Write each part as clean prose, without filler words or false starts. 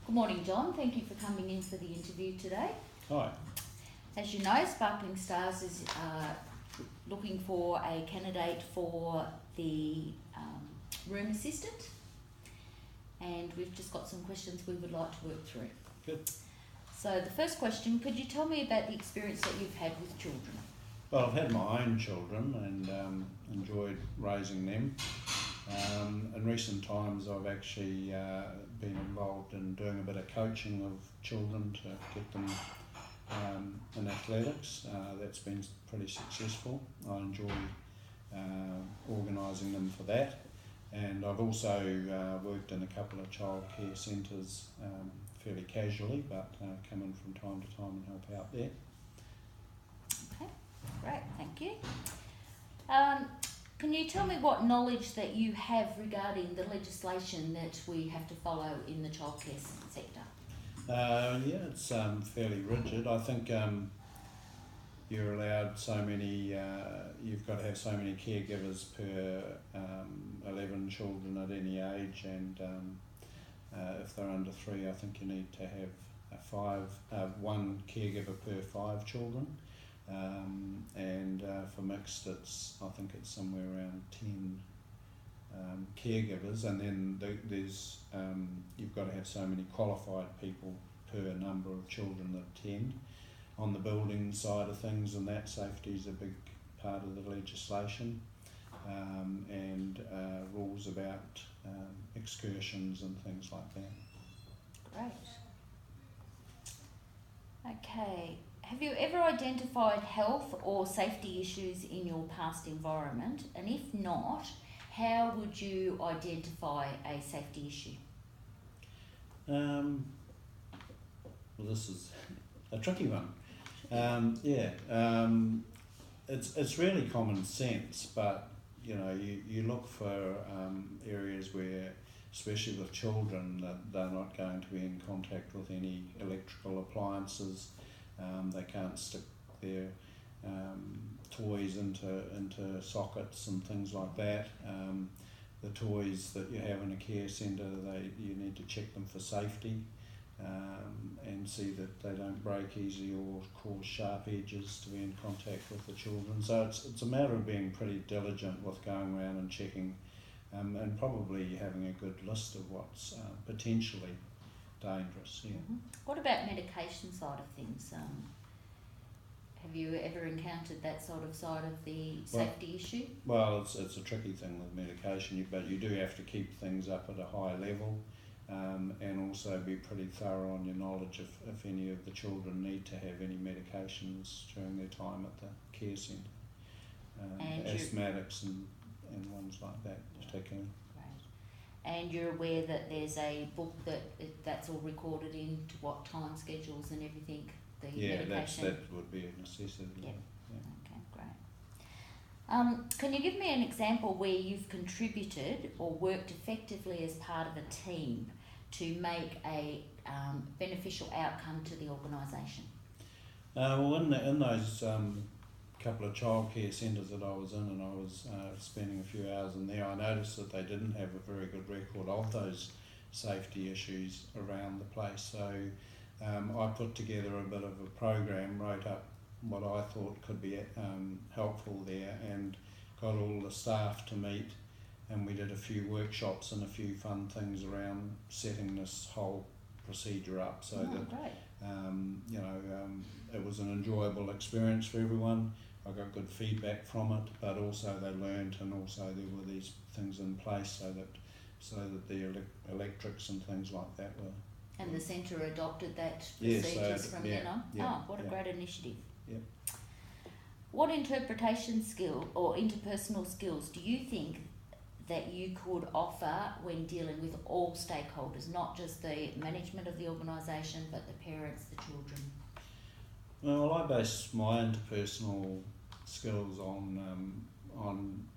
Good morning, John. Thank you for coming in for the interview today. Hi. As you know, Sparkling Stars is looking for a candidate for the room assistant, and we've just got some questions we would like to work through. Good. So the first question, could you tell me about the experience that you've had with children? Well, I've had my own children and enjoyed raising them. In recent times I've actually been involved in doing a bit of coaching of children to get them in athletics. That's been pretty successful. I enjoy organising them for that, and I've also worked in a couple of childcare centres fairly casually, but come in from time to time and help out there. Okay, great, thank you. Can you tell me what knowledge that you have regarding the legislation that we have to follow in the childcare sector? Yeah, it's fairly rigid. I think you're allowed so many, you've got to have so many caregivers per 11 children at any age, and if they're under 3, I think you need to have one caregiver per 5 children. And for mixed, I think it's somewhere around 10 caregivers, and then there's you've got to have so many qualified people per number of children that attend. On the building side of things, and that safety is a big part of the legislation, and rules about excursions and things like that. Great. Okay. Have you ever identified health or safety issues in your past environment? And if not, how would you identify a safety issue? Well, this is a tricky one. It's really common sense, but you look for areas where, especially with children, that they're not going to be in contact with any electrical appliances. They can't stick their toys into sockets and things like that. The toys that you have in a care centre, you need to check them for safety and see that they don't break easily or cause sharp edges to be in contact with the children. So it's a matter of being pretty diligent with going around and checking, and probably having a good list of what's potentially dangerous. Yeah. Mm-hmm. What about medication side of things? Have you ever encountered that sort of side of the safety issue? Well, it's a tricky thing with medication, but you do have to keep things up at a high level, and also be pretty thorough on your knowledge if any of the children need to have any medications during their time at the care centre. Asthmatics and ones like that particularly. And you're aware that there's a book that's all recorded into what time schedules and everything, the medication? That would be a necessity. Yep. Yeah. Okay, great. Can you give me an example where you've contributed or worked effectively as part of a team to make a beneficial outcome to the organisation? Well, in those couple of childcare centres that I was in, and I was spending a few hours in there, I noticed that they didn't have a very good record of those safety issues around the place. So I put together a bit of a program, wrote up what I thought could be helpful there, and got all the staff to meet, and we did a few workshops and a few fun things around setting this whole procedure up, so it was an enjoyable experience for everyone. I got good feedback from it, but also they learned, and also there were these things in place so that the electrics and things like that were. And the centre adopted that procedures from then on? Yeah, what a great initiative. Yep. What interpretation skill or interpersonal skills do you think that you could offer when dealing with all stakeholders, not just the management of the organisation, but the parents, the children? Well, I base my interpersonal skills on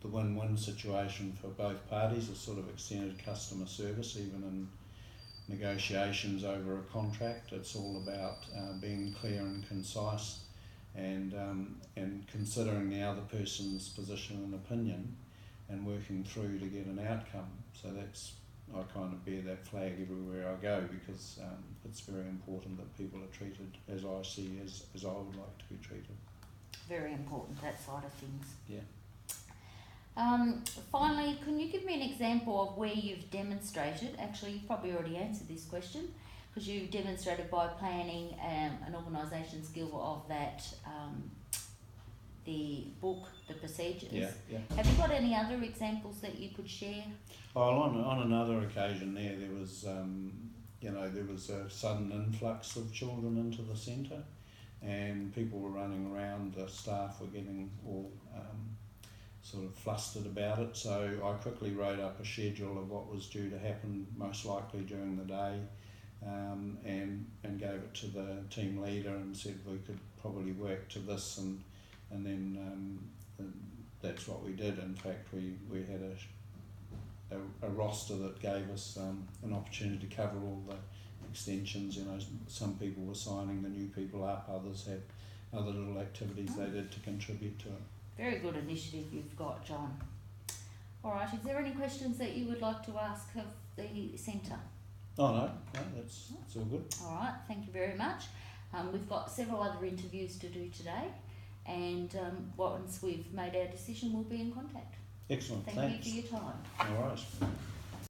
the win-win situation for both parties, a sort of extended customer service, even in negotiations over a contract. It's all about being clear and concise, and considering the other person's position and opinion, and working through to get an outcome. So that's I kind of bear that flag everywhere I go, because it's very important that people are treated as I see as I would like to be treated. Very important, that side of things. Yeah. Finally, can you give me an example of where you've demonstrated, actually you've probably already answered this question, because you've demonstrated by planning an organisation skill of that, the book, the procedures. Yeah. Have you got any other examples that you could share? Well, on another occasion there was, there was a sudden influx of children into the centre, and people were running around, the staff were getting all sort of flustered about it, so I quickly wrote up a schedule of what was due to happen most likely during the day, and gave it to the team leader and said we could probably work to this, and then that's what we did. In fact, we had a roster that gave us an opportunity to cover all the extensions. Some people were signing the new people up, others had other little activities they did to contribute to it. Very good initiative you've got, John. All right, is there any questions that you would like to ask of the centre? Oh no, it's all good. All right, thank you very much. We've got several other interviews to do today, and once we've made our decision, we'll be in contact. Excellent, Thank thanks. you for your time. No worries.